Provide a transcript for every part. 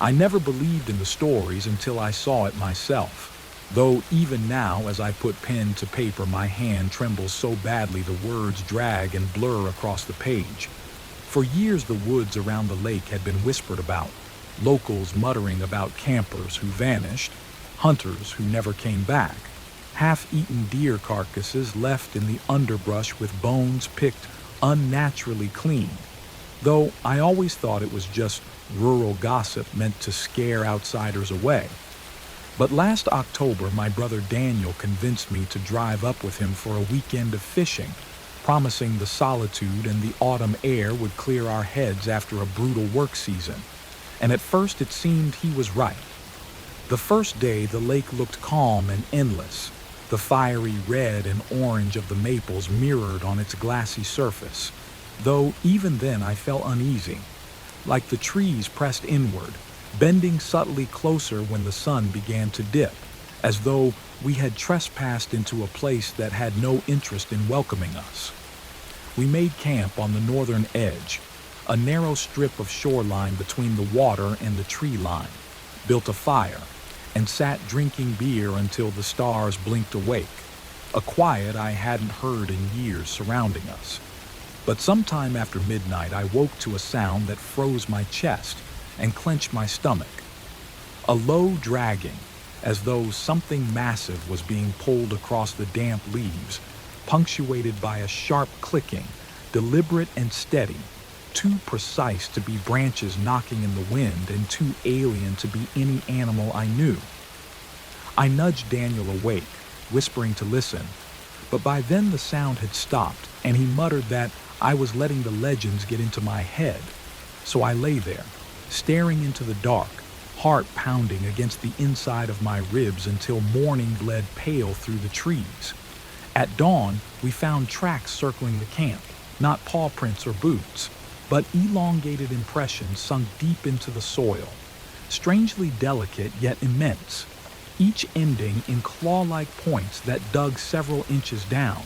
I never believed in the stories until I saw it myself, though even now as I put pen to paper my hand trembles so badly the words drag and blur across the page. For years the woods around the lake had been whispered about, locals muttering about campers who vanished, hunters who never came back, half-eaten deer carcasses left in the underbrush with bones picked unnaturally clean, though I always thought it was just rural gossip meant to scare outsiders away. But last October, my brother Daniel convinced me to drive up with him for a weekend of fishing, promising the solitude and the autumn air would clear our heads after a brutal work season. And at first it seemed he was right. The first day, the lake looked calm and endless, the fiery red and orange of the maples mirrored on its glassy surface, though even then I felt uneasy, like the trees pressed inward, bending subtly closer when the sun began to dip, as though we had trespassed into a place that had no interest in welcoming us. We made camp on the northern edge, a narrow strip of shoreline between the water and the tree line, built a fire, and sat drinking beer until the stars blinked awake, a quiet I hadn't heard in years surrounding us. But sometime after midnight I woke to a sound that froze my chest and clenched my stomach. A low dragging, as though something massive was being pulled across the damp leaves, punctuated by a sharp clicking, deliberate and steady, too precise to be branches knocking in the wind and too alien to be any animal I knew. I nudged Daniel awake, whispering to listen, but by then the sound had stopped and he muttered that I was letting the legends get into my head. So I lay there, staring into the dark, heart pounding against the inside of my ribs until morning bled pale through the trees. At dawn, we found tracks circling the camp, not paw prints or boots, but elongated impressions sunk deep into the soil, strangely delicate yet immense, each ending in claw-like points that dug several inches down,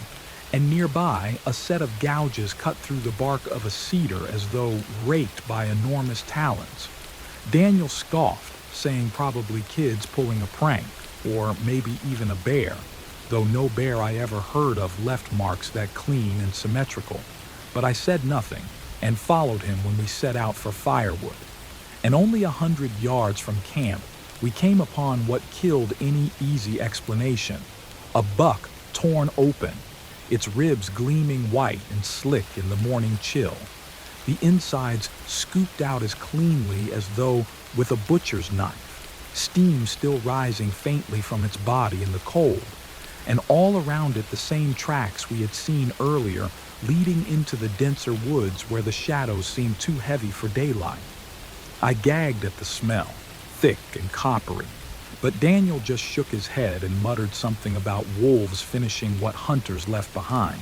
and nearby a set of gouges cut through the bark of a cedar as though raked by enormous talons. Daniel scoffed, saying probably kids pulling a prank, or maybe even a bear, though no bear I ever heard of left marks that clean and symmetrical. But I said nothing, and followed him when we set out for firewood. And only 100 yards from camp, we came upon what killed any easy explanation: a buck torn open, its ribs gleaming white and slick in the morning chill, the insides scooped out as cleanly as though with a butcher's knife, steam still rising faintly from its body in the cold, and all around it the same tracks we had seen earlier leading into the denser woods where the shadows seemed too heavy for daylight. I gagged at the smell, thick and coppery, but Daniel just shook his head and muttered something about wolves finishing what hunters left behind,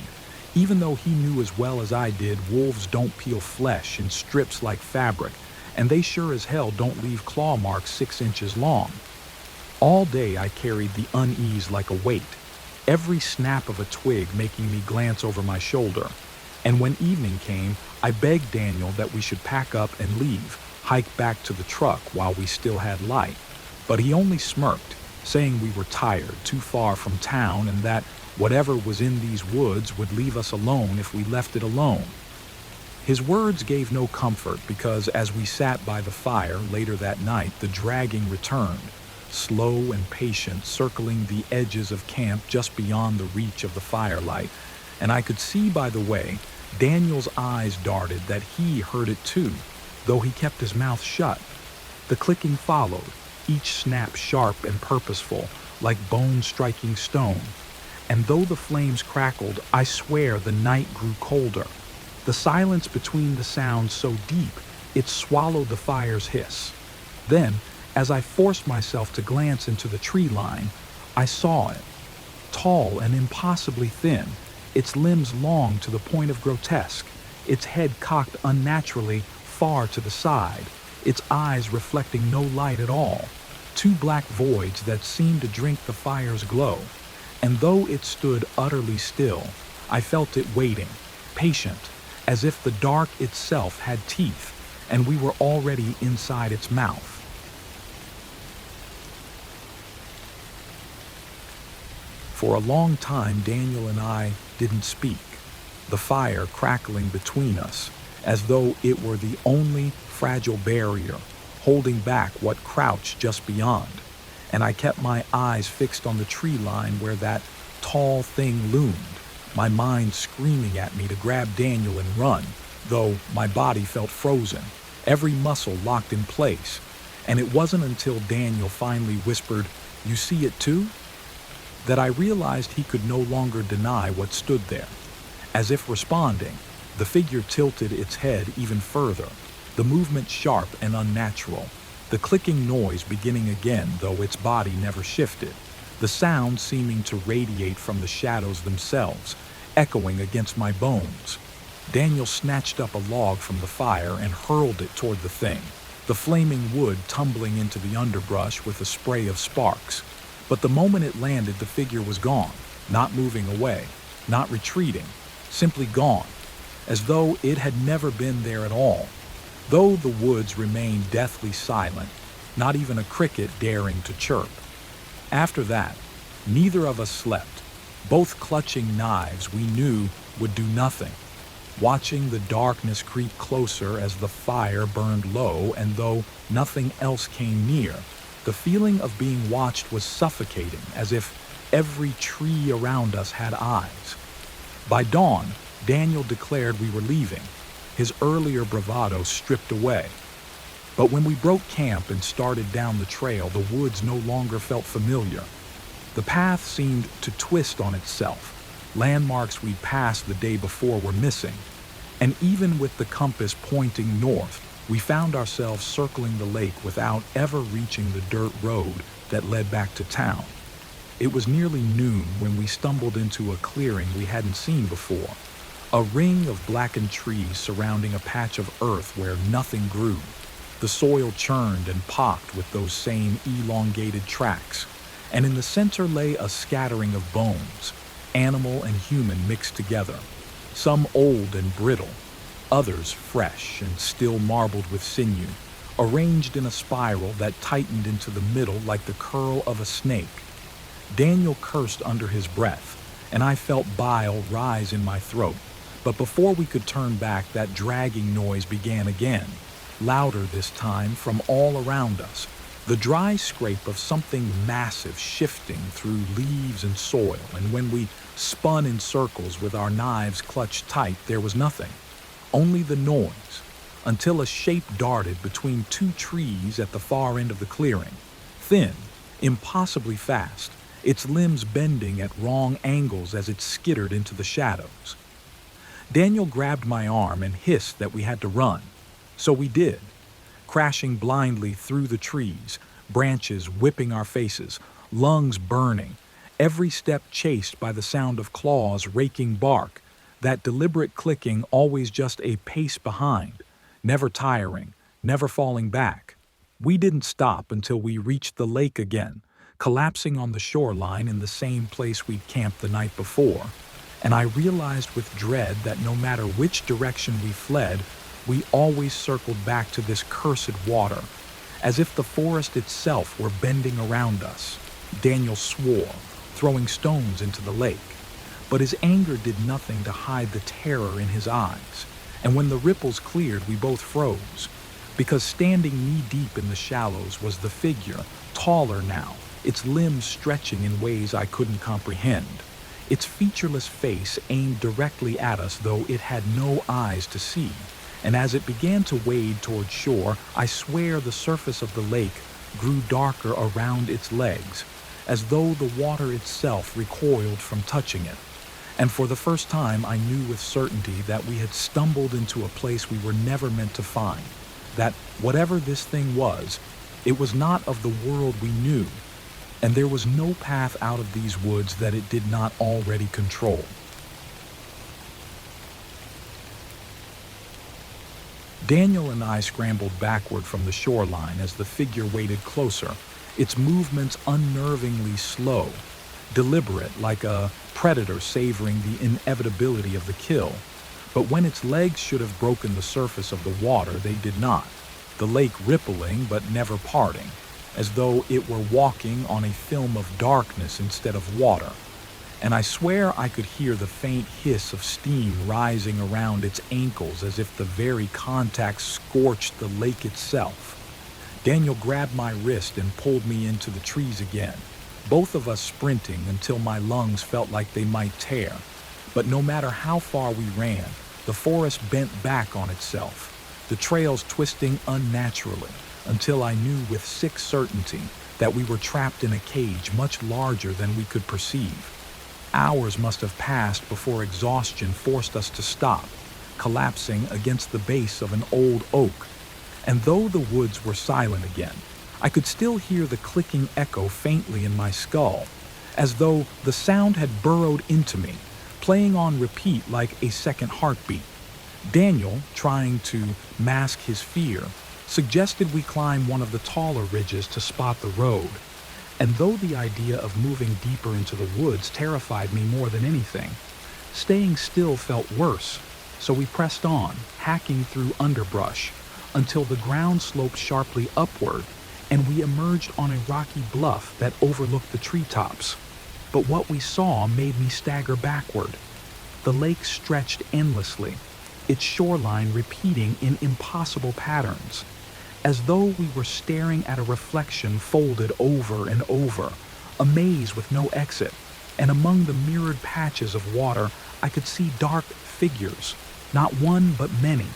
even though he knew as well as I did wolves don't peel flesh in strips like fabric, and they sure as hell don't leave claw marks 6 inches long. All day I carried the unease like a weight, every snap of a twig making me glance over my shoulder, and when evening came, I begged Daniel that we should pack up and leave, hike back to the truck while we still had light, but he only smirked, saying we were tired, too far from town, and that whatever was in these woods would leave us alone if we left it alone. His words gave no comfort because as we sat by the fire later that night, the dragging returned, slow and patient, circling the edges of camp just beyond the reach of the firelight, and I could see by the way Daniel's eyes darted that he heard it too, though he kept his mouth shut. The clicking followed, each snap sharp and purposeful, like bone striking stone, and though the flames crackled, I swear the night grew colder, the silence between the sounds so deep it swallowed the fire's hiss. Then, as I forced myself to glance into the tree line, I saw it. Tall and impossibly thin, its limbs long to the point of grotesque, its head cocked unnaturally far to the side, its eyes reflecting no light at all, 2 black voids that seemed to drink the fire's glow. And though it stood utterly still, I felt it waiting, patient, as if the dark itself had teeth, and we were already inside its mouth. For a long time, Daniel and I didn't speak, the fire crackling between us, as though it were the only fragile barrier holding back what crouched just beyond. And I kept my eyes fixed on the tree line where that tall thing loomed, my mind screaming at me to grab Daniel and run, though my body felt frozen, every muscle locked in place. And it wasn't until Daniel finally whispered, "You see it too?" that I realized he could no longer deny what stood there. As if responding, the figure tilted its head even further, the movement sharp and unnatural, the clicking noise beginning again though its body never shifted, the sound seeming to radiate from the shadows themselves, echoing against my bones. Daniel snatched up a log from the fire and hurled it toward the thing, the flaming wood tumbling into the underbrush with a spray of sparks. But the moment it landed, the figure was gone, not moving away, not retreating, simply gone, as though it had never been there at all. Though the woods remained deathly silent, not even a cricket daring to chirp. After that, neither of us slept, both clutching knives we knew would do nothing, watching the darkness creep closer as the fire burned low, and though nothing else came near, the feeling of being watched was suffocating, as if every tree around us had eyes. By dawn, Daniel declared we were leaving, his earlier bravado stripped away. But when we broke camp and started down the trail, the woods no longer felt familiar. The path seemed to twist on itself. Landmarks we'd passed the day before were missing. And even with the compass pointing north, we found ourselves circling the lake without ever reaching the dirt road that led back to town. It was nearly noon when we stumbled into a clearing we hadn't seen before, a ring of blackened trees surrounding a patch of earth where nothing grew. The soil churned and pocked with those same elongated tracks, and in the center lay a scattering of bones, animal and human mixed together, some old and brittle, others fresh and still marbled with sinew, arranged in a spiral that tightened into the middle like the curl of a snake. Daniel cursed under his breath, and I felt bile rise in my throat. But before we could turn back, that dragging noise began again, louder this time from all around us, the dry scrape of something massive shifting through leaves and soil. And when we spun in circles with our knives clutched tight, there was nothing. Only the noise, until a shape darted between two trees at the far end of the clearing, thin, impossibly fast, its limbs bending at wrong angles as it skittered into the shadows. Daniel grabbed my arm and hissed that we had to run. So we did, crashing blindly through the trees, branches whipping our faces, lungs burning, every step chased by the sound of claws raking bark, that deliberate clicking always just a pace behind, never tiring, never falling back. We didn't stop until we reached the lake again, collapsing on the shoreline in the same place we'd camped the night before. And I realized with dread that no matter which direction we fled, we always circled back to this cursed water, as if the forest itself were bending around us. Daniel swore, throwing stones into the lake. But his anger did nothing to hide the terror in his eyes, and when the ripples cleared, we both froze, because standing knee-deep in the shallows was the figure, taller now, its limbs stretching in ways I couldn't comprehend, its featureless face aimed directly at us though it had no eyes to see, and as it began to wade toward shore, I swear the surface of the lake grew darker around its legs, as though the water itself recoiled from touching it. And for the first time, I knew with certainty that we had stumbled into a place we were never meant to find, that whatever this thing was, it was not of the world we knew, and there was no path out of these woods that it did not already control. Daniel and I scrambled backward from the shoreline as the figure waded closer, its movements unnervingly slow, deliberate like a predator savoring the inevitability of the kill. But when its legs should have broken the surface of the water, they did not, the lake rippling but never parting, as though it were walking on a film of darkness instead of water. and I swear I could hear the faint hiss of steam rising around its ankles as if the very contact scorched the lake itself. Daniel grabbed my wrist and pulled me into the trees again, both of us sprinting until my lungs felt like they might tear. But no matter how far we ran, the forest bent back on itself, the trails twisting unnaturally, until I knew with sick certainty that we were trapped in a cage much larger than we could perceive. Hours must have passed before exhaustion forced us to stop, collapsing against the base of an old oak. And though the woods were silent again, I could still hear the clicking echo faintly in my skull, as though the sound had burrowed into me, playing on repeat like a second heartbeat. Daniel, trying to mask his fear, suggested we climb one of the taller ridges to spot the road. And though the idea of moving deeper into the woods terrified me more than anything, staying still felt worse, so we pressed on, hacking through underbrush, until the ground sloped sharply upward and we emerged on a rocky bluff that overlooked the treetops. But what we saw made me stagger backward. The lake stretched endlessly, its shoreline repeating in impossible patterns, as though we were staring at a reflection folded over and over, a maze with no exit. And among the mirrored patches of water, I could see dark figures, not one but many,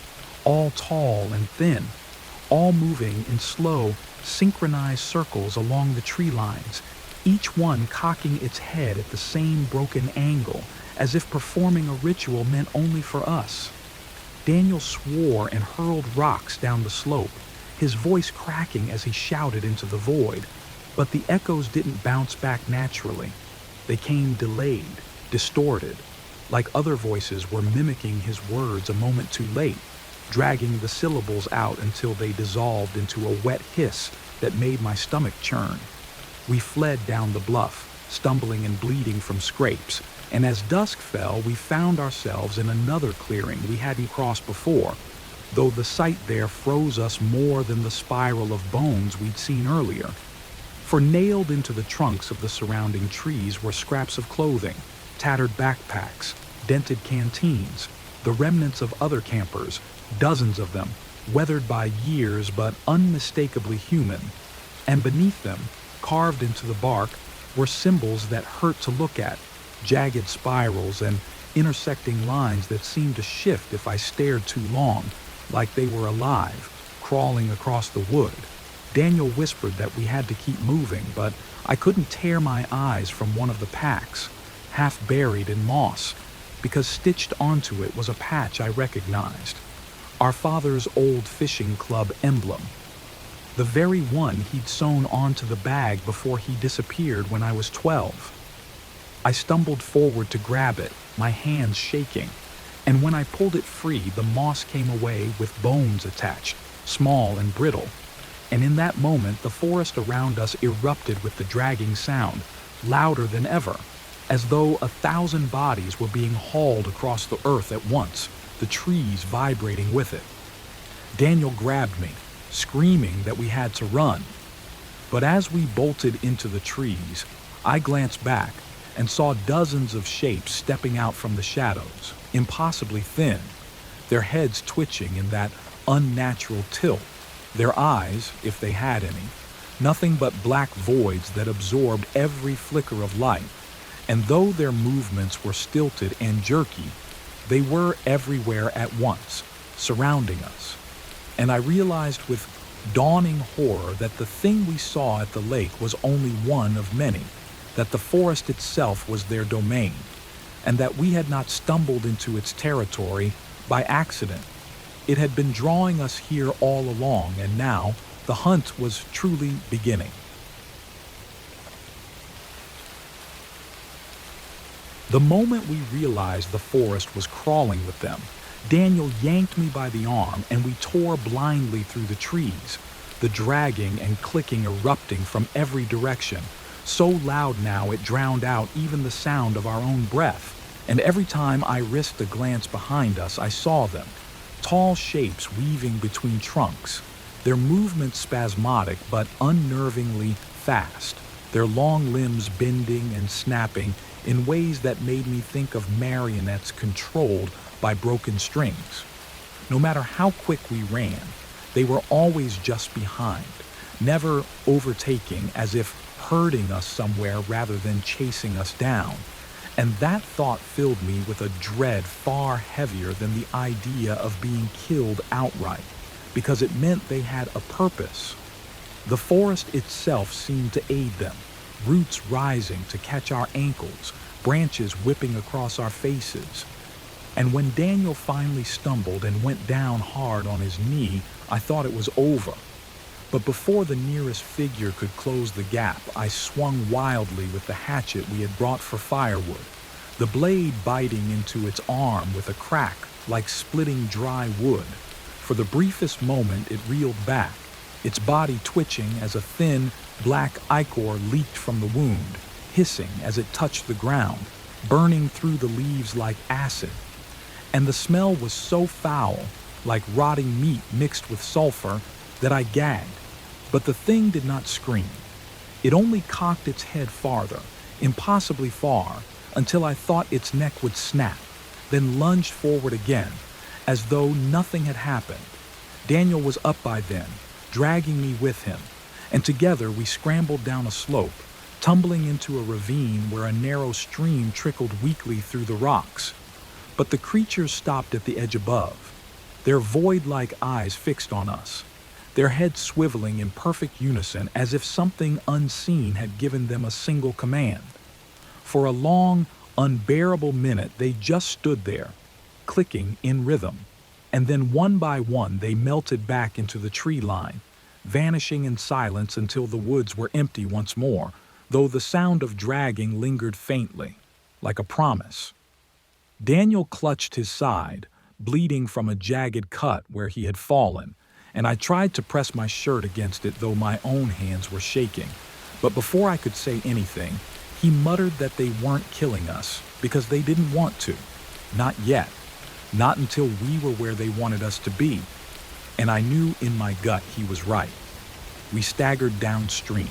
all tall and thin, all moving in slow, synchronized circles along the tree lines, each one cocking its head at the same broken angle, as if performing a ritual meant only for us. Daniel swore and hurled rocks down the slope, his voice cracking as he shouted into the void. But the echoes didn't bounce back naturally. They came delayed, distorted, like other voices were mimicking his words a moment too late, dragging the syllables out until they dissolved into a wet hiss that made my stomach churn. We fled down the bluff, stumbling and bleeding from scrapes, and as dusk fell, we found ourselves in another clearing we hadn't crossed before, though the sight there froze us more than the spiral of bones we'd seen earlier. For nailed into the trunks of the surrounding trees were scraps of clothing, tattered backpacks, dented canteens, the remnants of other campers, dozens of them, weathered by years but unmistakably human. And beneath them, carved into the bark, were symbols that hurt to look at, jagged spirals and intersecting lines that seemed to shift if I stared too long, like they were alive, crawling across the wood. Daniel whispered that we had to keep moving, but I couldn't tear my eyes from one of the packs, half buried in moss, because stitched onto it was a patch I recognized. Our father's old fishing club emblem. The very one he'd sewn onto the bag before he disappeared when I was 12. I stumbled forward to grab it, my hands shaking, and when I pulled it free, the moss came away with bones attached, small and brittle. And in that moment, the forest around us erupted with the dragging sound, louder than ever, as though 1,000 bodies were being hauled across the earth at once, the trees vibrating with it. Daniel grabbed me, screaming that we had to run. But as we bolted into the trees, I glanced back and saw dozens of shapes stepping out from the shadows, impossibly thin, their heads twitching in that unnatural tilt, their eyes, if they had any, nothing but black voids that absorbed every flicker of light. And though their movements were stilted and jerky, they were everywhere at once, surrounding us. And I realized with dawning horror that the thing we saw at the lake was only one of many, that the forest itself was their domain, and that we had not stumbled into its territory by accident. It had been drawing us here all along, and now the hunt was truly beginning. The moment we realized the forest was crawling with them, Daniel yanked me by the arm and we tore blindly through the trees, the dragging and clicking erupting from every direction, so loud now it drowned out even the sound of our own breath. And every time I risked a glance behind us, I saw them, tall shapes weaving between trunks, their movements spasmodic but unnervingly fast, their long limbs bending and snapping in ways that made me think of marionettes controlled by broken strings. No matter how quick we ran, they were always just behind, never overtaking, as if herding us somewhere rather than chasing us down. And that thought filled me with a dread far heavier than the idea of being killed outright, because it meant they had a purpose. The forest itself seemed to aid them, roots rising to catch our ankles, branches whipping across our faces. And when Daniel finally stumbled and went down hard on his knee, I thought it was over. But before the nearest figure could close the gap, I swung wildly with the hatchet we had brought for firewood, the blade biting into its arm with a crack like splitting dry wood. For the briefest moment it reeled back, its body twitching as a thin, black ichor leaked from the wound, hissing as it touched the ground, burning through the leaves like acid. And the smell was so foul, like rotting meat mixed with sulfur, that I gagged. But the thing did not scream. It only cocked its head farther, impossibly far, until I thought its neck would snap, then lunged forward again, as though nothing had happened. Daniel was up by then, dragging me with him, and together we scrambled down a slope, tumbling into a ravine where a narrow stream trickled weakly through the rocks. But the creatures stopped at the edge above, their void-like eyes fixed on us, their heads swiveling in perfect unison as if something unseen had given them a single command. For a long, unbearable minute they just stood there, clicking in rhythm, and then one by one they melted back into the tree line, vanishing in silence until the woods were empty once more, though the sound of dragging lingered faintly, like a promise. Daniel clutched his side, bleeding from a jagged cut where he had fallen, and I tried to press my shirt against it, though my own hands were shaking. But before I could say anything, he muttered that they weren't killing us because they didn't want to. Not yet. Not until we were where they wanted us to be. And I knew in my gut he was right. We staggered downstream,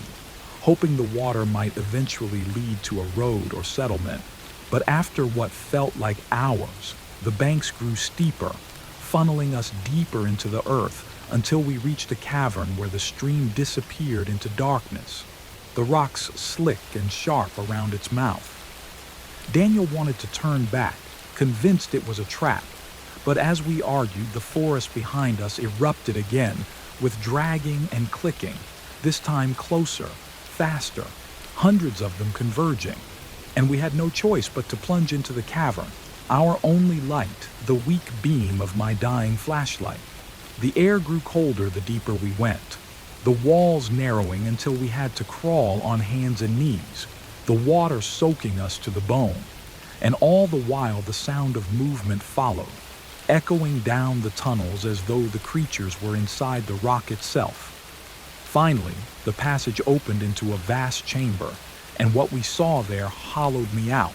hoping the water might eventually lead to a road or settlement. But after what felt like hours, the banks grew steeper, funneling us deeper into the earth until we reached a cavern where the stream disappeared into darkness, the rocks slick and sharp around its mouth. Daniel wanted to turn back, convinced it was a trap, but as we argued, the forest behind us erupted again, with dragging and clicking, this time closer, faster, hundreds of them converging. And we had no choice but to plunge into the cavern, our only light, the weak beam of my dying flashlight. The air grew colder the deeper we went, the walls narrowing until we had to crawl on hands and knees, the water soaking us to the bone. And all the while the sound of movement followed, echoing down the tunnels as though the creatures were inside the rock itself. Finally, the passage opened into a vast chamber, and what we saw there hollowed me out.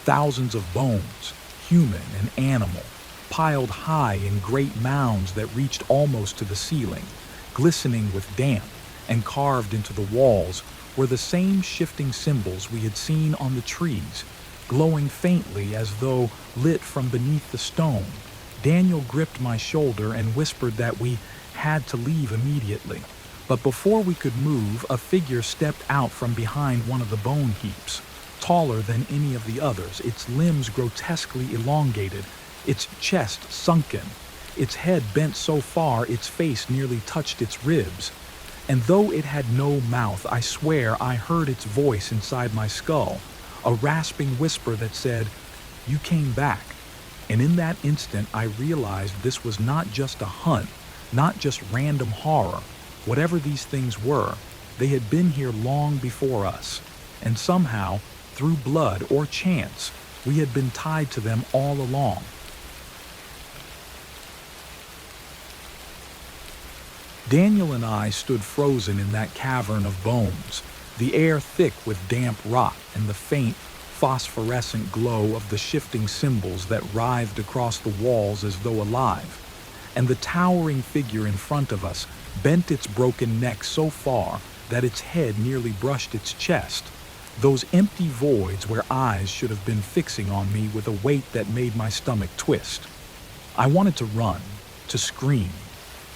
Thousands of bones, human and animal, piled high in great mounds that reached almost to the ceiling, glistening with damp, and carved into the walls were the same shifting symbols we had seen on the trees, glowing faintly as though lit from beneath the stone. Daniel gripped my shoulder and whispered that we had to leave immediately. But before we could move, a figure stepped out from behind one of the bone heaps, taller than any of the others, its limbs grotesquely elongated, its chest sunken, its head bent so far its face nearly touched its ribs. And though it had no mouth, I swear I heard its voice inside my skull, a rasping whisper that said, "You came back." And in that instant, I realized this was not just a hunt, not just random horror. Whatever these things were, they had been here long before us, and somehow, through blood or chance, we had been tied to them all along. Daniel and I stood frozen in that cavern of bones, the air thick with damp rot and the faint, phosphorescent glow of the shifting symbols that writhed across the walls as though alive. And the towering figure in front of us bent its broken neck so far that its head nearly brushed its chest, Those empty voids where eyes should have been fixing on me with a weight that made my stomach twist. I wanted to run, to scream,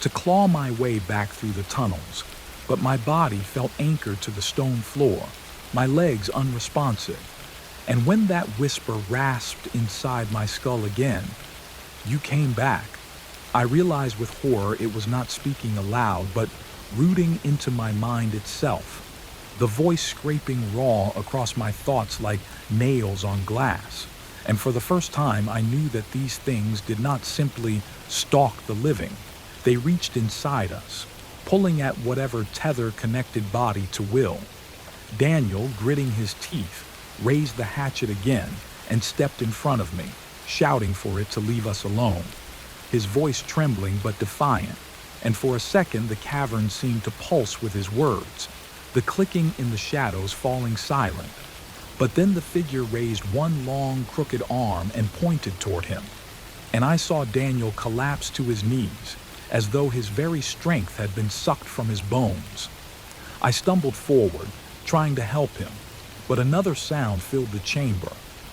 to claw my way back through the tunnels, but my body felt anchored to the stone floor, my legs unresponsive. And when that whisper rasped inside my skull again, "You came back," I realized with horror it was not speaking aloud, but rooting into my mind itself, the voice scraping raw across my thoughts like nails on glass. And for the first time, I knew that these things did not simply stalk the living. They reached inside us, pulling at whatever tether connected body to will. Daniel, gritting his teeth, raised the hatchet again and stepped in front of me, shouting for it to leave us alone, his voice trembling but defiant. And for a second the cavern seemed to pulse with his words, the clicking in the shadows falling silent. But then the figure raised one long, crooked arm and pointed toward him, and I saw Daniel collapse to his knees, as though his very strength had been sucked from his bones. I stumbled forward, trying to help him, but another sound filled the chamber,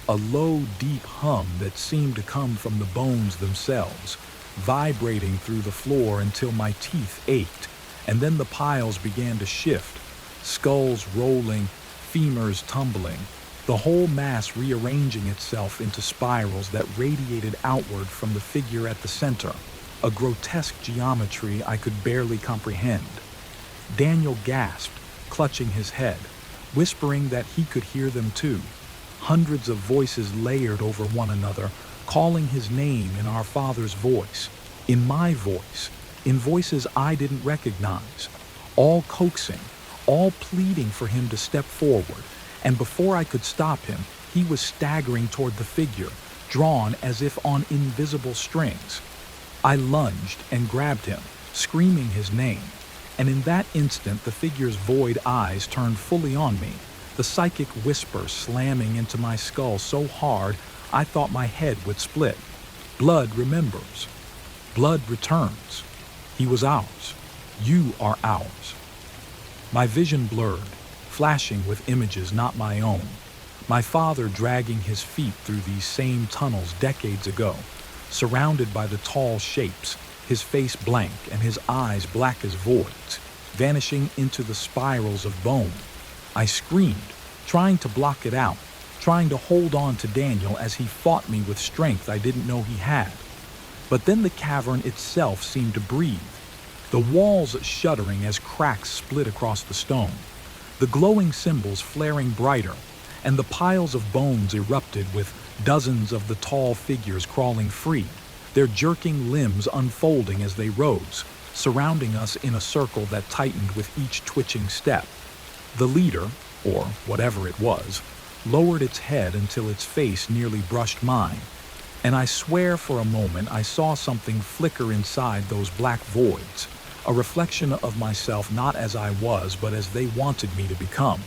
a low, deep hum that seemed to come from the bones themselves, vibrating through the floor until my teeth ached, and then the piles began to shift, skulls rolling, femurs tumbling, the whole mass rearranging itself into spirals that radiated outward from the figure at the center, a grotesque geometry I could barely comprehend. Daniel gasped, clutching his head, whispering that he could hear them too, hundreds of voices layered over one another, calling his name in our Father's voice, in my voice, in voices I didn't recognize, all coaxing, all pleading for him to step forward, and before I could stop him, he was staggering toward the figure, drawn as if on invisible strings. I lunged and grabbed him, screaming his name, and in that instant the figure's void eyes turned fully on me, the psychic whisper slamming into my skull so hard I thought my head would split. Blood remembers. Blood returns. He was ours. You are ours. My vision blurred, flashing with images not my own. My father dragging his feet through these same tunnels decades ago, surrounded by the tall shapes, his face blank and his eyes black as voids, vanishing into the spirals of bone. I screamed, trying to block it out, trying to hold on to Daniel as he fought me with strength I didn't know he had. But then the cavern itself seemed to breathe, the walls shuddering as cracks split across the stone, the glowing symbols flaring brighter, and the piles of bones erupted with dozens of the tall figures crawling free, their jerking limbs unfolding as they rose, surrounding us in a circle that tightened with each twitching step. The leader, or whatever it was, lowered its head until its face nearly brushed mine, and I swear for a moment I saw something flicker inside those black voids, a reflection of myself not as I was but as they wanted me to become.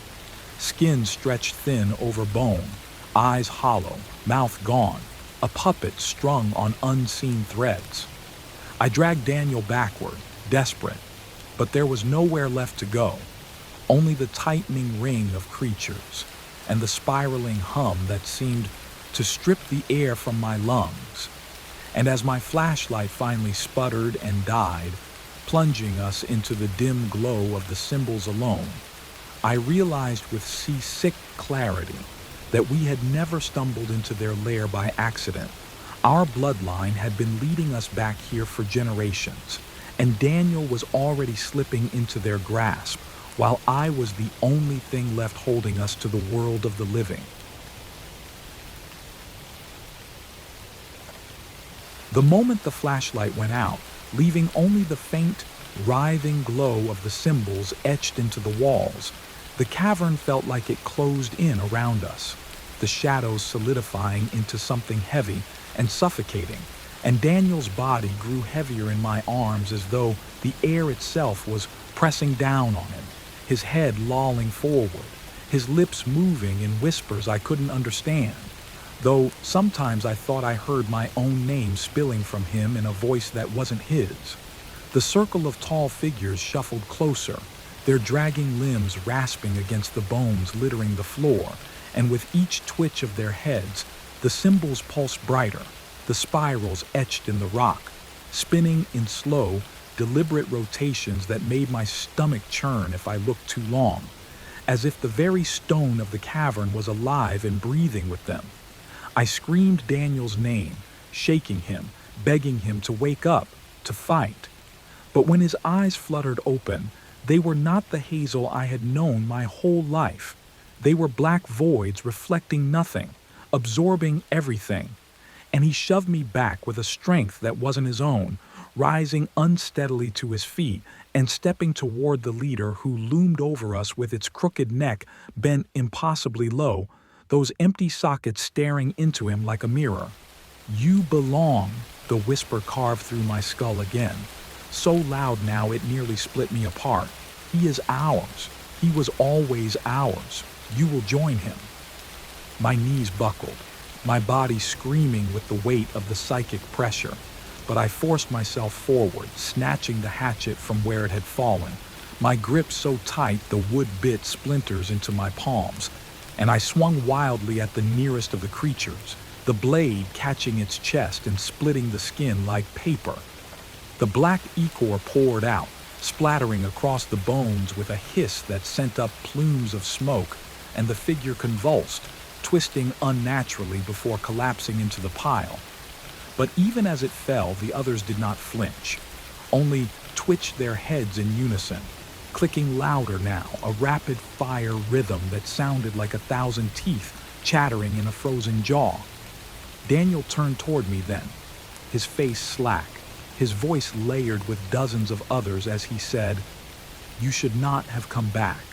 Skin stretched thin over bone, eyes hollow, mouth gone, a puppet strung on unseen threads. I dragged Daniel backward, desperate, but there was nowhere left to go, only the tightening ring of creatures and the spiraling hum that seemed to strip the air from my lungs. And as my flashlight finally sputtered and died, plunging us into the dim glow of the symbols alone, I realized with seasick clarity that we had never stumbled into their lair by accident. Our bloodline had been leading us back here for generations, and Daniel was already slipping into their grasp, while I was the only thing left holding us to the world of the living. The moment the flashlight went out, leaving only the faint, writhing glow of the symbols etched into the walls, the cavern felt like it closed in around us, the shadows solidifying into something heavy and suffocating, and Daniel's body grew heavier in my arms as though the air itself was pressing down on him, his head lolling forward, his lips moving in whispers I couldn't understand, though sometimes I thought I heard my own name spilling from him in a voice that wasn't his. The circle of tall figures shuffled closer, their dragging limbs rasping against the bones littering the floor, and with each twitch of their heads, the symbols pulsed brighter, the spirals etched in the rock, spinning in slow, deliberate rotations that made my stomach churn if I looked too long, as if the very stone of the cavern was alive and breathing with them. I screamed Daniel's name, shaking him, begging him to wake up, to fight. But when his eyes fluttered open, they were not the Hazel I had known my whole life. They were black voids reflecting nothing, absorbing everything. And he shoved me back with a strength that wasn't his own, rising unsteadily to his feet and stepping toward the leader who loomed over us with its crooked neck bent impossibly low, those empty sockets staring into him like a mirror. "You belong," the whisper carved through my skull again, so loud now it nearly split me apart. "He is ours. He was always ours. You will join him." My knees buckled, my body screaming with the weight of the psychic pressure, but I forced myself forward, snatching the hatchet from where it had fallen, my grip so tight the wood bit splinters into my palms, and I swung wildly at the nearest of the creatures, the blade catching its chest and splitting the skin like paper. The black ichor poured out, splattering across the bones with a hiss that sent up plumes of smoke, and the figure convulsed, twisting unnaturally before collapsing into the pile. But even as it fell, the others did not flinch, only twitched their heads in unison, clicking louder now, a rapid-fire rhythm that sounded like 1,000 teeth chattering in a frozen jaw. Daniel turned toward me then, his face slack, his voice layered with dozens of others as he said, "You should not have come back."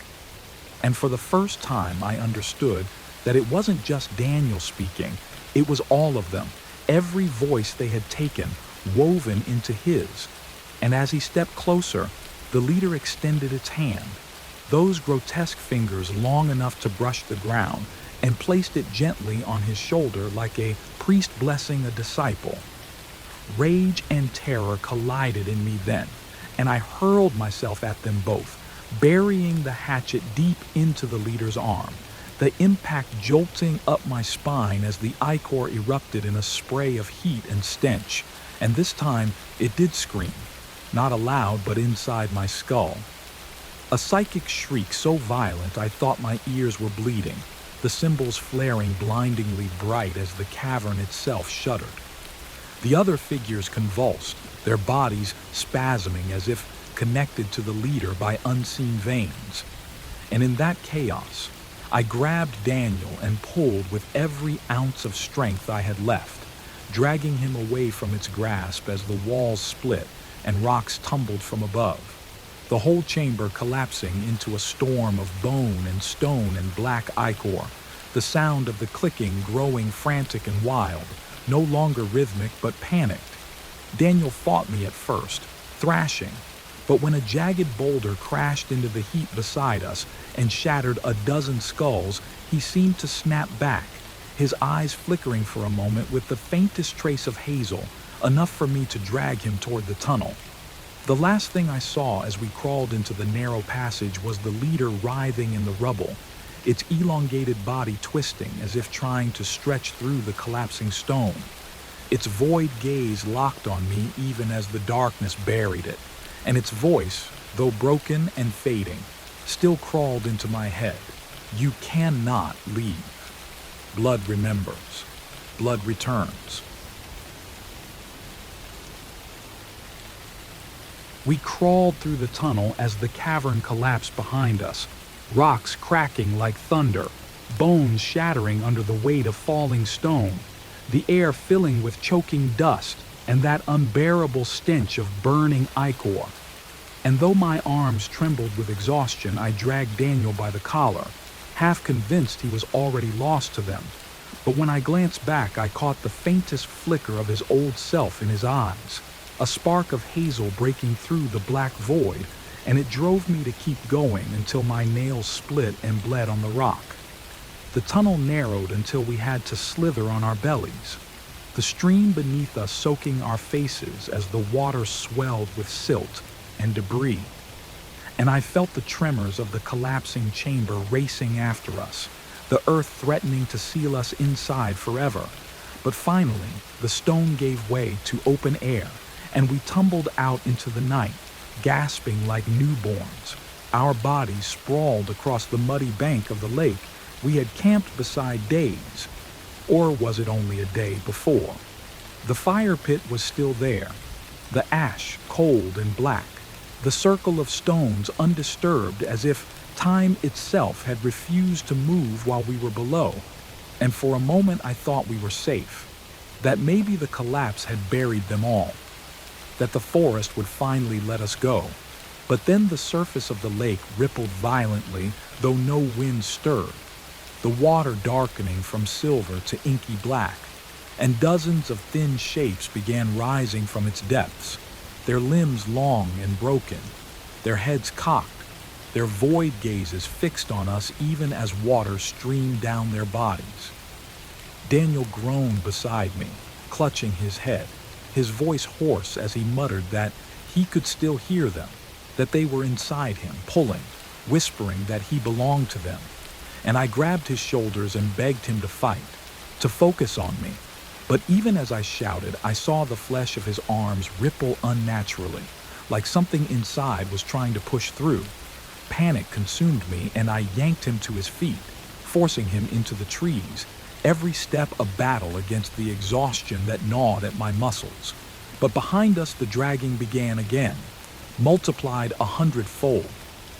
And for the first time I understood that it wasn't just Daniel speaking, it was all of them, every voice they had taken, woven into his. And as he stepped closer, the leader extended its hand, those grotesque fingers long enough to brush the ground, and placed it gently on his shoulder like a priest blessing a disciple. Rage and terror collided in me then, and I hurled myself at them both, burying the hatchet deep into the leader's arm, the impact jolting up my spine as the ichor erupted in a spray of heat and stench, and this time it did scream, not aloud but inside my skull. A psychic shriek so violent I thought my ears were bleeding, the symbols flaring blindingly bright as the cavern itself shuddered. The other figures convulsed, their bodies spasming as if connected to the leader by unseen veins. And in that chaos, I grabbed Daniel and pulled with every ounce of strength I had left, dragging him away from its grasp as the walls split and rocks tumbled from above, the whole chamber collapsing into a storm of bone and stone and black ichor, the sound of the clicking growing frantic and wild, no longer rhythmic but panicked. Daniel fought me at first, thrashing, but when a jagged boulder crashed into the heap beside us and shattered a dozen skulls, he seemed to snap back, his eyes flickering for a moment with the faintest trace of hazel, enough for me to drag him toward the tunnel. The last thing I saw as we crawled into the narrow passage was the leader writhing in the rubble, its elongated body twisting as if trying to stretch through the collapsing stone. Its void gaze locked on me even as the darkness buried it, and its voice, though broken and fading, still crawled into my head. "You cannot leave. Blood remembers. Blood returns." We crawled through the tunnel as the cavern collapsed behind us, rocks cracking like thunder, bones shattering under the weight of falling stone, the air filling with choking dust and that unbearable stench of burning ichor. And though my arms trembled with exhaustion, I dragged Daniel by the collar, half convinced he was already lost to them. But when I glanced back, I caught the faintest flicker of his old self in his eyes, a spark of hazel breaking through the black void, and it drove me to keep going until my nails split and bled on the rock. The tunnel narrowed until we had to slither on our bellies, the stream beneath us soaking our faces as the water swelled with silt and debris. and I felt the tremors of the collapsing chamber racing after us, the earth threatening to seal us inside forever. But finally, the stone gave way to open air, and we tumbled out into the night, gasping like newborns. Our bodies sprawled across the muddy bank of the lake we had camped beside days. Or was it only a day before? The fire pit was still there, the ash cold and black, the circle of stones undisturbed as if time itself had refused to move while we were below. And for a moment I thought we were safe, that maybe the collapse had buried them all, that the forest would finally let us go. But then the surface of the lake rippled violently, though no wind stirred, the water darkening from silver to inky black, and dozens of thin shapes began rising from its depths, their limbs long and broken, their heads cocked, their void gazes fixed on us even as water streamed down their bodies. Daniel groaned beside me, clutching his head, his voice hoarse as he muttered that he could still hear them, that they were inside him, pulling, whispering that he belonged to them. And I grabbed his shoulders and begged him to fight, to focus on me. But even as I shouted, I saw the flesh of his arms ripple unnaturally, like something inside was trying to push through. Panic consumed me, and I yanked him to his feet, forcing him into the trees, every step a battle against the exhaustion that gnawed at my muscles. But behind us the dragging began again, multiplied 100-fold,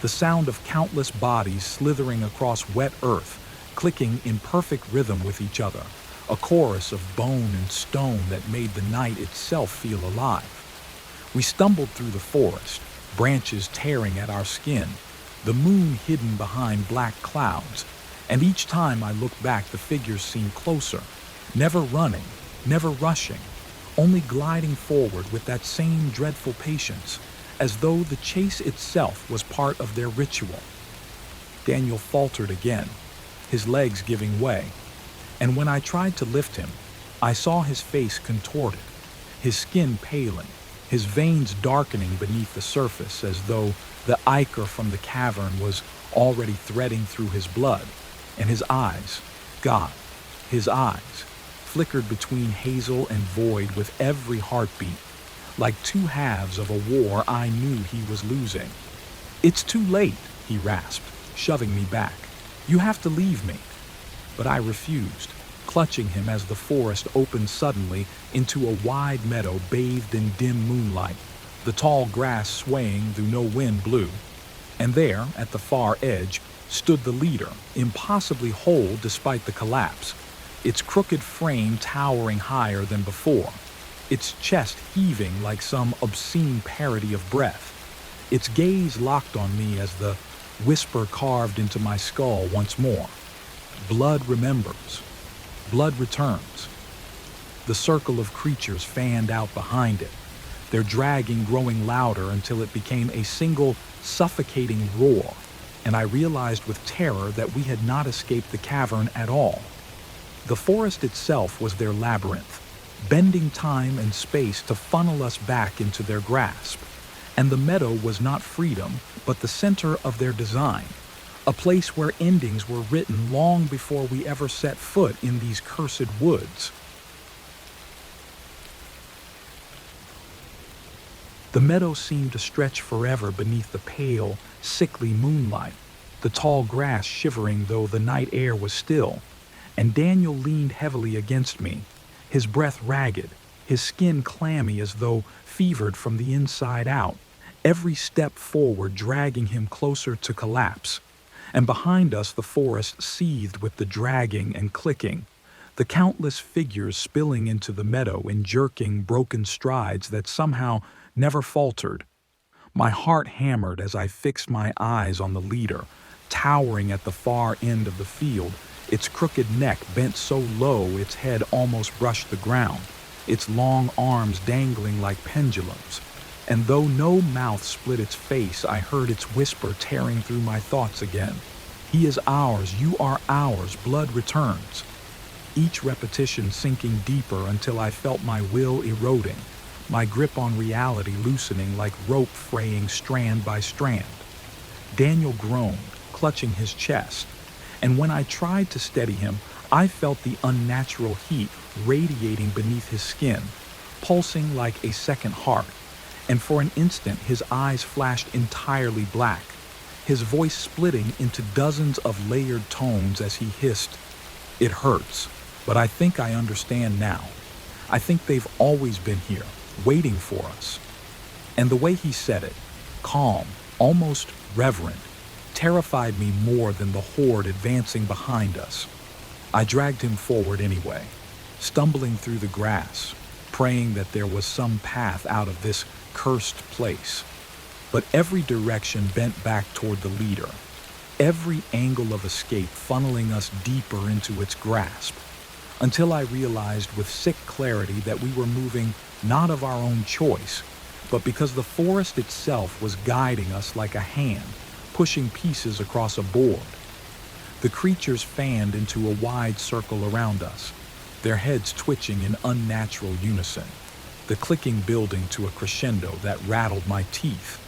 the sound of countless bodies slithering across wet earth, clicking in perfect rhythm with each other, a chorus of bone and stone that made the night itself feel alive. We stumbled through the forest, branches tearing at our skin, the moon hidden behind black clouds, and each time I looked back the figures seemed closer, never running, never rushing, only gliding forward with that same dreadful patience, as though the chase itself was part of their ritual. Daniel faltered again, his legs giving way, and when I tried to lift him, I saw his face contorted, his skin paling, his veins darkening beneath the surface as though the ichor from the cavern was already threading through his blood, and his eyes, God, his eyes, flickered between hazel and void with every heartbeat, like two halves of a war I knew he was losing. "It's too late," he rasped, shoving me back. "You have to leave me." But I refused, clutching him as the forest opened suddenly into a wide meadow bathed in dim moonlight, the tall grass swaying though no wind blew. And there, at the far edge, stood the leader, impossibly whole despite the collapse, its crooked frame towering higher than before, its chest heaving like some obscene parody of breath, its gaze locked on me as the whisper carved into my skull once more. Blood remembers. Blood returns. The circle of creatures fanned out behind it, their dragging growing louder until it became a single suffocating roar, and I realized with terror that we had not escaped the cavern at all. The forest itself was their labyrinth, bending time and space to funnel us back into their grasp. And the meadow was not freedom, but the center of their design, a place where endings were written long before we ever set foot in these cursed woods. The meadow seemed to stretch forever beneath the pale, sickly moonlight, the tall grass shivering though the night air was still, and Daniel leaned heavily against me, his breath ragged, his skin clammy as though fevered from the inside out, every step forward dragging him closer to collapse. And behind us the forest seethed with the dragging and clicking, the countless figures spilling into the meadow in jerking, broken strides that somehow never faltered. My heart hammered as I fixed my eyes on the leader, towering at the far end of the field, its crooked neck bent so low its head almost brushed the ground, its long arms dangling like pendulums. And though no mouth split its face, I heard its whisper tearing through my thoughts again. "He is ours, you are ours, blood returns." Each repetition sinking deeper until I felt my will eroding, my grip on reality loosening like rope fraying strand by strand. Daniel groaned, clutching his chest, and when I tried to steady him, I felt the unnatural heat radiating beneath his skin, pulsing like a second heart, and for an instant his eyes flashed entirely black, his voice splitting into dozens of layered tones as he hissed, "It hurts, but I think I understand now. I think they've always been here, waiting for us." And the way he said it, calm, almost reverent, terrified me more than the horde advancing behind us. I dragged him forward anyway, stumbling through the grass, praying that there was some path out of this cursed place. But every direction bent back toward the leader, every angle of escape funneling us deeper into its grasp, until I realized with sick clarity that we were moving not of our own choice, but because the forest itself was guiding us like a hand, pushing pieces across a board. The creatures fanned into a wide circle around us, their heads twitching in unnatural unison, the clicking building to a crescendo that rattled my teeth.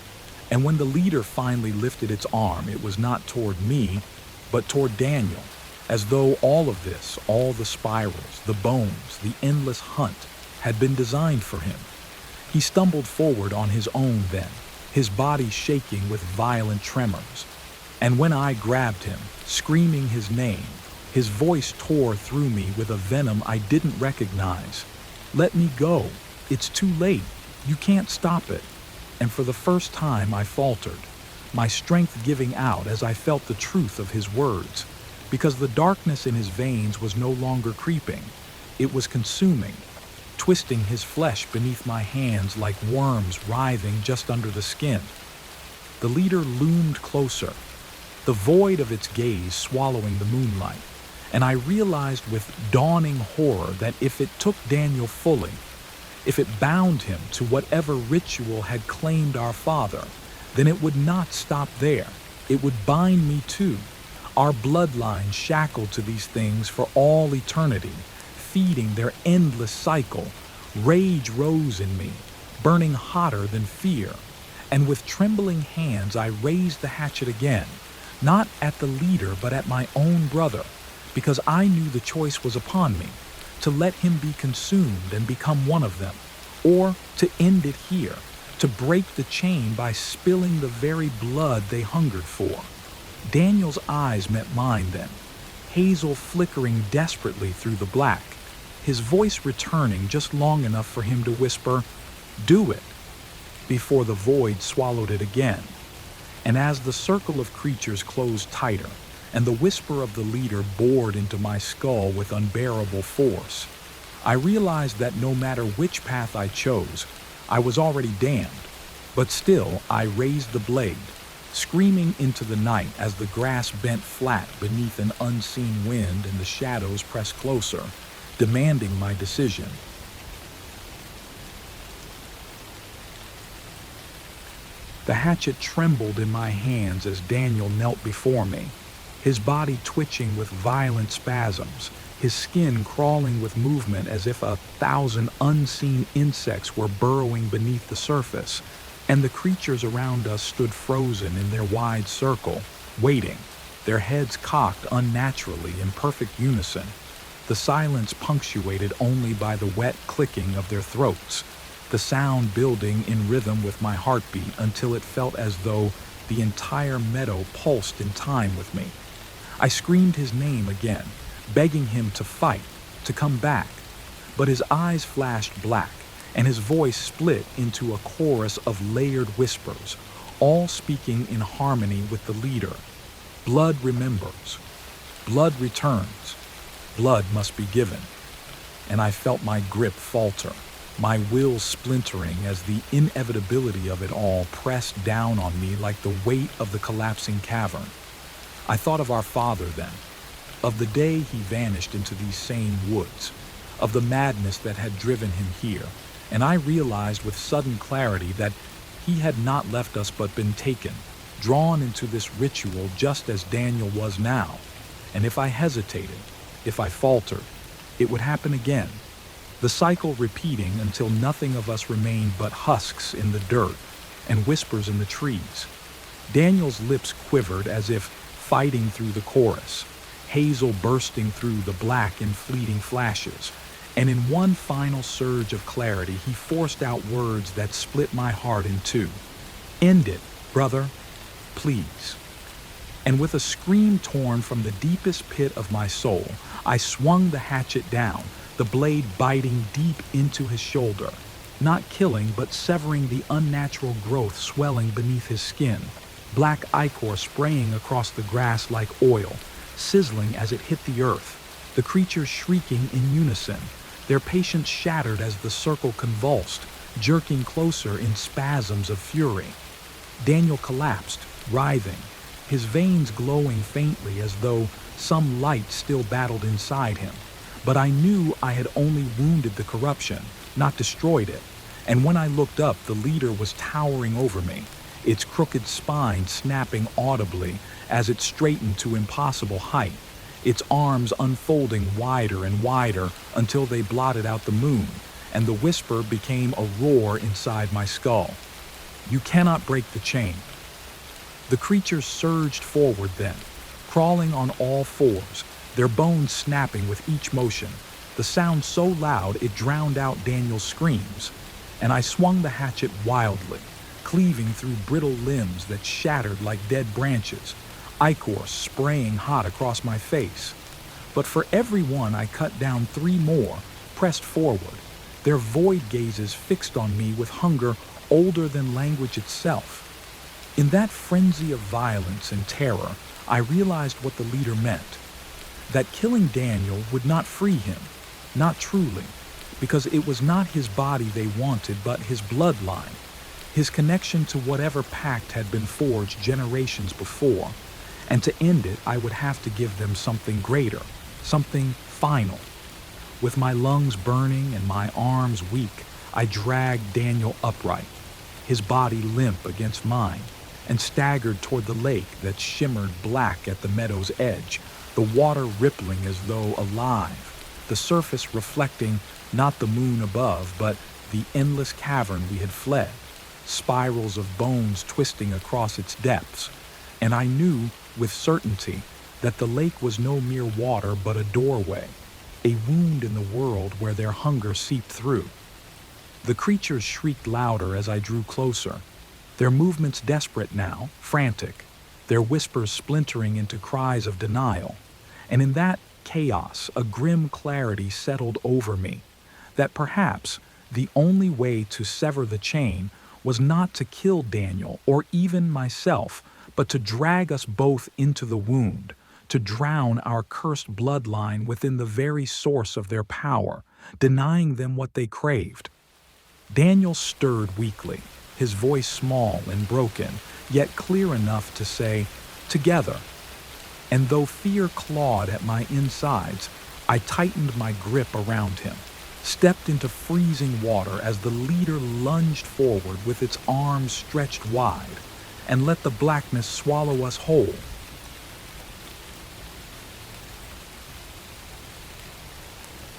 And when the leader finally lifted its arm, it was not toward me, but toward Daniel, as though all of this, all the spirals, the bones, the endless hunt, had been designed for him. He stumbled forward on his own then, his body shaking with violent tremors. And when I grabbed him, screaming his name, his voice tore through me with a venom I didn't recognize. "Let me go. It's too late. You can't stop it." And for the first time I faltered, my strength giving out as I felt the truth of his words, because the darkness in his veins was no longer creeping. It was consuming, twisting his flesh beneath my hands like worms writhing just under the skin. The leader loomed closer, the void of its gaze swallowing the moonlight, and I realized with dawning horror that if it took Daniel fully, if it bound him to whatever ritual had claimed our father, then it would not stop there. It would bind me too, our bloodline shackled to these things for all eternity, feeding their endless cycle. Rage rose in me, burning hotter than fear, and with trembling hands I raised the hatchet again, not at the leader but at my own brother, because I knew the choice was upon me, to let him be consumed and become one of them, or to end it here, to break the chain by spilling the very blood they hungered for. Daniel's eyes met mine then, hazel flickering desperately through the black, his voice returning just long enough for him to whisper, "Do it," before the void swallowed it again. And as the circle of creatures closed tighter, and the whisper of the leader bored into my skull with unbearable force, I realized that no matter which path I chose, I was already damned. But still, I raised the blade, screaming into the night as the grass bent flat beneath an unseen wind and the shadows pressed closer, demanding my decision. The hatchet trembled in my hands as Daniel knelt before me, his body twitching with violent spasms, his skin crawling with movement as if 1,000 unseen insects were burrowing beneath the surface, and the creatures around us stood frozen in their wide circle, waiting, their heads cocked unnaturally in perfect unison, the silence punctuated only by the wet clicking of their throats, the sound building in rhythm with my heartbeat until it felt as though the entire meadow pulsed in time with me. I screamed his name again, begging him to fight, to come back, but his eyes flashed black, and his voice split into a chorus of layered whispers, all speaking in harmony with the leader. Blood remembers. Blood returns. Blood must be given. And I felt my grip falter, my will splintering as the inevitability of it all pressed down on me like the weight of the collapsing cavern. I thought of our father then, of the day he vanished into these same woods, of the madness that had driven him here, and I realized with sudden clarity that he had not left us but been taken, drawn into this ritual just as Daniel was now. And if I hesitated, if I faltered, it would happen again, the cycle repeating until nothing of us remained but husks in the dirt and whispers in the trees. Daniel's lips quivered as if fighting through the chorus, hazel bursting through the black in fleeting flashes, and in one final surge of clarity he forced out words that split my heart in two. "End it, brother, please." And with a scream torn from the deepest pit of my soul, I swung the hatchet down, the blade biting deep into his shoulder, not killing but severing the unnatural growth swelling beneath his skin, black ichor spraying across the grass like oil, sizzling as it hit the earth, the creatures shrieking in unison, their patience shattered as the circle convulsed, jerking closer in spasms of fury. Daniel collapsed, writhing, his veins glowing faintly as though some light still battled inside him. But I knew I had only wounded the corruption, not destroyed it. And when I looked up, the leader was towering over me, its crooked spine snapping audibly as it straightened to impossible height, its arms unfolding wider and wider until they blotted out the moon, and the whisper became a roar inside my skull. "You cannot break the chain." The creatures surged forward then, crawling on all fours, their bones snapping with each motion, the sound so loud it drowned out Daniel's screams, and I swung the hatchet wildly, cleaving through brittle limbs that shattered like dead branches, ichor spraying hot across my face. But for every one I cut down 3 more, pressed forward, their void gazes fixed on me with hunger older than language itself. In that frenzy of violence and terror, I realized what the leader meant. That killing Daniel would not free him, not truly, because it was not his body they wanted but his bloodline, his connection to whatever pact had been forged generations before. And to end it, I would have to give them something greater, something final. With my lungs burning and my arms weak, I dragged Daniel upright, his body limp against mine, and staggered toward the lake that shimmered black at the meadow's edge, the water rippling as though alive, the surface reflecting not the moon above, but the endless cavern we had fled, spirals of bones twisting across its depths. And I knew with certainty that the lake was no mere water but a doorway, a wound in the world where their hunger seeped through. The creatures shrieked louder as I drew closer, their movements desperate now, frantic, their whispers splintering into cries of denial. And in that chaos, a grim clarity settled over me, that perhaps the only way to sever the chain was not to kill Daniel or even myself, but to drag us both into the wound, to drown our cursed bloodline within the very source of their power, denying them what they craved. Daniel stirred weakly, his voice small and broken, yet clear enough to say, "Together." And though fear clawed at my insides, I tightened my grip around him, stepped into freezing water as the leader lunged forward with its arms stretched wide, and let the blackness swallow us whole.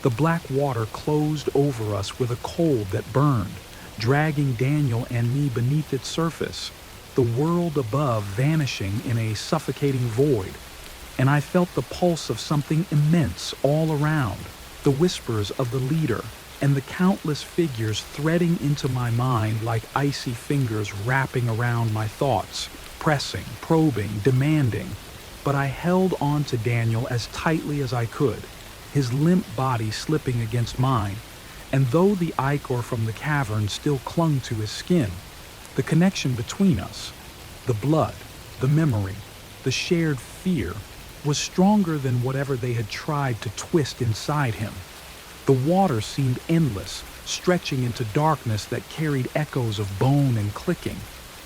The black water closed over us with a cold that burned, dragging Daniel and me beneath its surface, the world above vanishing in a suffocating void. And I felt the pulse of something immense all around, the whispers of the leader, and the countless figures threading into my mind like icy fingers wrapping around my thoughts, pressing, probing, demanding. But I held on to Daniel as tightly as I could, his limp body slipping against mine, and though the ichor from the cavern still clung to his skin, the connection between us, the blood, the memory, the shared fear, was stronger than whatever they had tried to twist inside him. The water seemed endless, stretching into darkness that carried echoes of bone and clicking,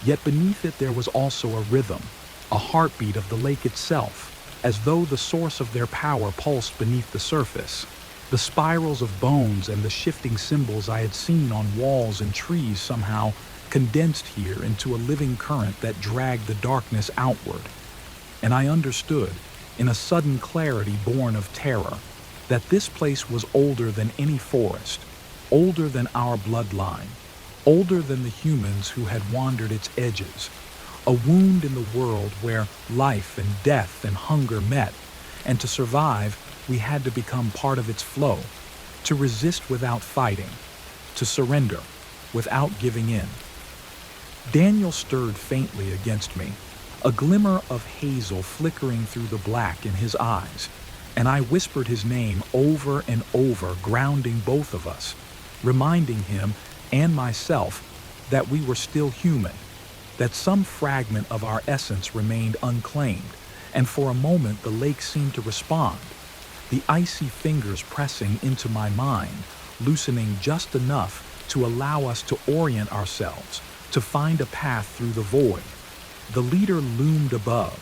yet beneath it there was also a rhythm, a heartbeat of the lake itself, as though the source of their power pulsed beneath the surface. The spirals of bones and the shifting symbols I had seen on walls and trees somehow condensed here into a living current that dragged the darkness outward. And I understood, in a sudden clarity born of terror, that this place was older than any forest, older than our bloodline, older than the humans who had wandered its edges, a wound in the world where life and death and hunger met, and to survive, we had to become part of its flow, to resist without fighting, to surrender without giving in. Daniel stirred faintly against me, a glimmer of hazel flickering through the black in his eyes, and I whispered his name over and over, grounding both of us, reminding him and myself that we were still human, that some fragment of our essence remained unclaimed, and for a moment the lake seemed to respond, the icy fingers pressing into my mind, loosening just enough to allow us to orient ourselves, to find a path through the void. The leader loomed above,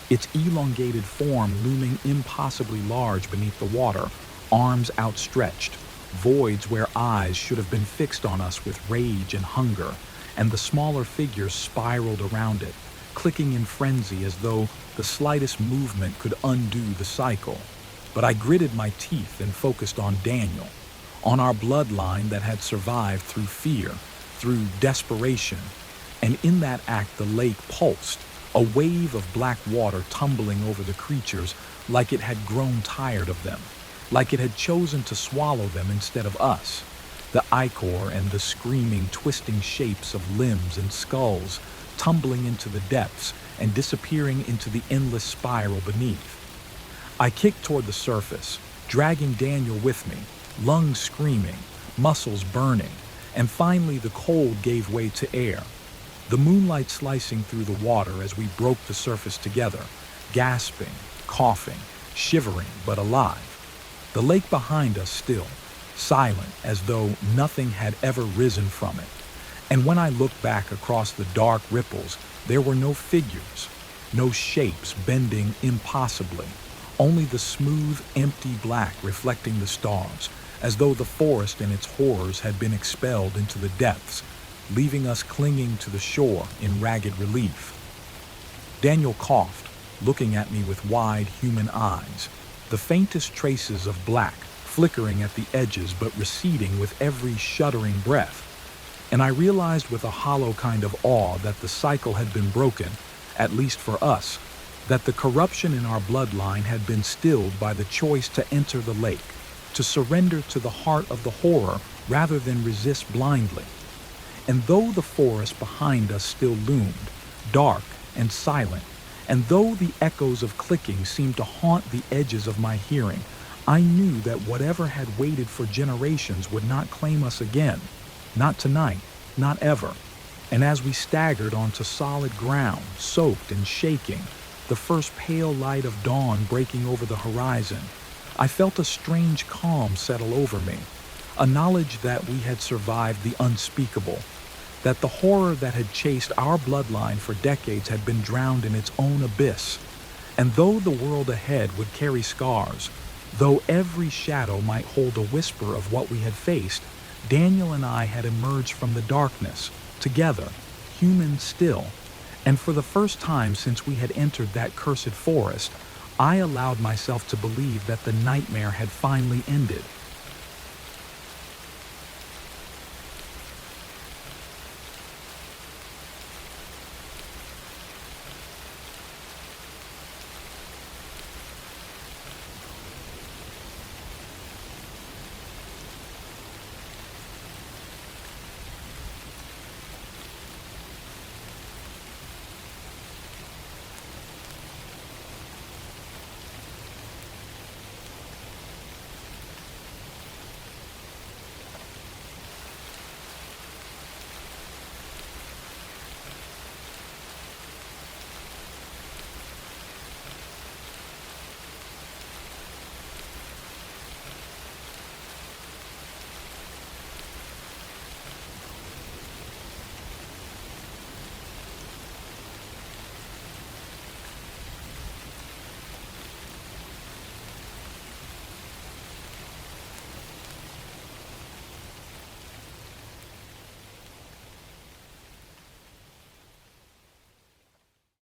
its elongated form looming impossibly large beneath the water, arms outstretched, voids where eyes should have been fixed on us with rage and hunger, and the smaller figures spiraled around it, clicking in frenzy as though the slightest movement could undo the cycle. But I gritted my teeth and focused on Daniel, on our bloodline that had survived through fear, through desperation, and in that act the lake pulsed, a wave of black water tumbling over the creatures like it had grown tired of them, like it had chosen to swallow them instead of us. The ichor and the screaming, twisting shapes of limbs and skulls tumbling into the depths and disappearing into the endless spiral beneath. I kicked toward the surface, dragging Daniel with me, lungs screaming, muscles burning, and finally the cold gave way to air. The moonlight slicing through the water as we broke the surface together, gasping, coughing, shivering, but alive. The lake behind us still, silent as though nothing had ever risen from it. And when I looked back across the dark ripples, there were no figures, no shapes bending impossibly, only the smooth, empty black reflecting the stars, as though the forest and its horrors had been expelled into the depths, leaving us clinging to the shore in ragged relief. Daniel coughed, looking at me with wide human eyes, the faintest traces of black flickering at the edges but receding with every shuddering breath. And I realized with a hollow kind of awe that the cycle had been broken, at least for us, that the corruption in our bloodline had been stilled by the choice to enter the lake, to surrender to the heart of the horror rather than resist blindly. And though the forest behind us still loomed, dark and silent, and though the echoes of clicking seemed to haunt the edges of my hearing, I knew that whatever had waited for generations would not claim us again. Not tonight, not ever. And as we staggered onto solid ground, soaked and shaking, the first pale light of dawn breaking over the horizon, I felt a strange calm settle over me, a knowledge that we had survived the unspeakable, that the horror that had chased our bloodline for decades had been drowned in its own abyss. And though the world ahead would carry scars, though every shadow might hold a whisper of what we had faced, Daniel and I had emerged from the darkness, together, human still, and for the first time since we had entered that cursed forest, I allowed myself to believe that the nightmare had finally ended,